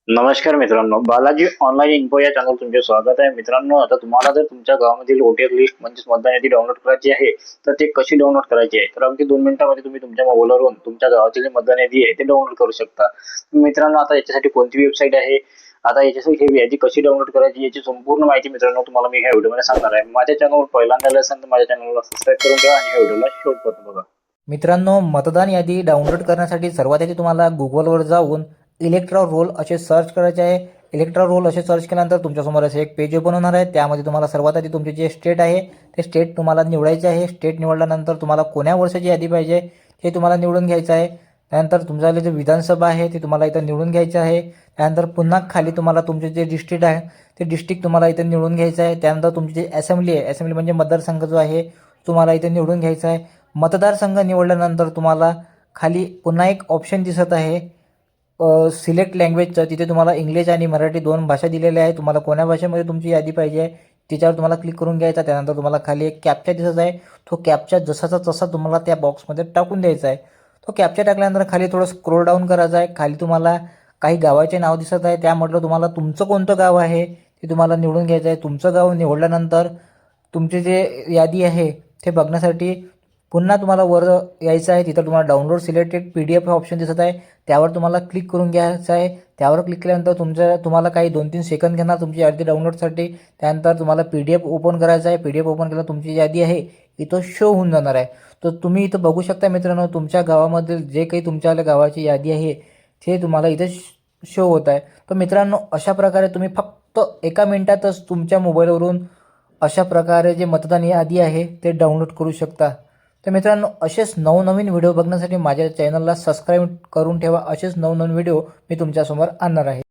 नमस्कार मित्रांनो, Balaji online info या चॅनल तुमचे स्वागत आहे. मित्रांनो, आता तुम्हाला जर तुमच्या गावामधील वोटर लिस्ट म्हणजेच मतदान यादी डाउनलोड करायची आहे, तर ते कशी डाउनलोड करायची आहे? तर अगदी 2 मिनिटांमध्ये तुम्ही तुमच्या मोबाईलवरून तुमच्या गावातील जी मतदान यादी आहे ते डाउनलोड करू शकता. मित्रांनो, आता याच्यासाठी कोणती वेबसाईट आहे? आता याच्यासाठी ही यादी कशी डाउनलोड करायची याची संपूर्ण माहिती मित्रांनो तुम्हाला मी ह्या व्हिडिओमध्ये सांगणार आहे. माझ्या चॅनलवर पहिल्यांदा आले असाल तर माझ्या चॅनलला सबस्क्राईब करून ठेवा आणि ह्या व्हिडिओला शेवटपर्यंत बघा. मित्रांनो, मतदान यादी डाउनलोड करण्यासाठी सर्वात आधी तुम्हाला गुगलवर जाऊन इलेक्ट्रॉल रोल असे सर्च करायचे आहे. इलेक्ट्रॉल रोल असे सर्च केल्यानंतर तुमच्यासमोर असे एक पेज ओपन होणार आहे. त्यामध्ये तुम्हाला सर्वात आधी तुमचे जे स्टेट आहे ते स्टेट तुम्हाला निवडायचे आहे. स्टेट निवडल्यानंतर तुम्हाला कोण्या वर्षाची यादी पाहिजे हे तुम्हाला निवडून घ्यायचं आहे. त्यानंतर तुमच्याकडे जे विधानसभा आहे ते तुम्हाला इथं निवडून घ्यायचं आहे. त्यानंतर पुन्हा खाली तुम्हाला तुमचे जे डिस्ट्रिक्ट आहे ते डिस्ट्रिक्ट तुम्हाला इथं निवडून घ्यायचं आहे. त्यानंतर तुमची जे असेंब्ली आहे, असेंब्ली म्हणजे मतदारसंघ जो आहे तुम्हाला इथे निवडून घ्यायचा आहे. मतदारसंघ निवडल्यानंतर तुम्हाला खाली पुन्हा एक ऑप्शन दिसत आहे सिलेक्ट लँग्वेजचं. तिथे तुम्हाला इंग्लिश आणि मराठी 2 भाषा दिलेल्या आहे. तुम्हाला कोण्या भाषेमध्ये तुमची यादी पाहिजे आहे तिच्यावर तुम्हाला क्लिक करून घ्यायचा. त्यानंतर तुम्हाला खाली एक कॅप्चा दिसत आहे. तो कॅप्चा जसाचा तसा तुम्हाला त्या बॉक्समध्ये टाकून द्यायचा आहे. तो कॅप्चा टाकल्यानंतर खाली थोडं स्क्रोल डाऊन करायचं आहे. खाली तुम्हाला काही गावाचे नाव दिसत आहे. त्यामधलं तुम्हाला तुमचं कोणतं गाव आहे ते तुम्हाला निवडून घ्यायचं आहे. तुमचं गाव निवडल्यानंतर तुमचे जे यादी आहे ते बघण्यासाठी पुन्हा तुम्हाला वर यायचं आहे. तिथं तुम्हाला डाउनलोड सिलेक्टेड PDF हे ऑप्शन दिसत आहे. त्यावर तुम्हाला क्लिक करून घ्यायचं आहे. त्यावर क्लिक केल्यानंतर तुम्हाला काही 2-3 सेकंद घेणार तुमची यादी डाउनलोडसाठी. त्यानंतर तुम्हाला PDF ओपन करायचं आहे. PDF ओपन केल्यावर तुमची यादी आहे इथं शो होऊन जाणार आहे. तर तुम्ही इथं बघू शकता मित्रांनो, तुमच्या गावामधील जे काही तुमच्या गावाची यादी आहे ते तुम्हाला इथे शो होत आहे. तर मित्रांनो, अशा प्रकारे तुम्ही फक्त 1 मिनिटातच तुमच्या मोबाईलवरून अशा प्रकारे जे मतदान यादी आहे ते डाउनलोड करू शकता. तर मित्रांनो, असेच नवनवीन व्हिडिओ बघण्यासाठी माझ्या चॅनलला सबस्क्राईब करून ठेवा. असेच नवनवीन व्हिडिओ मी तुमच्यासमोर आणणार आहे.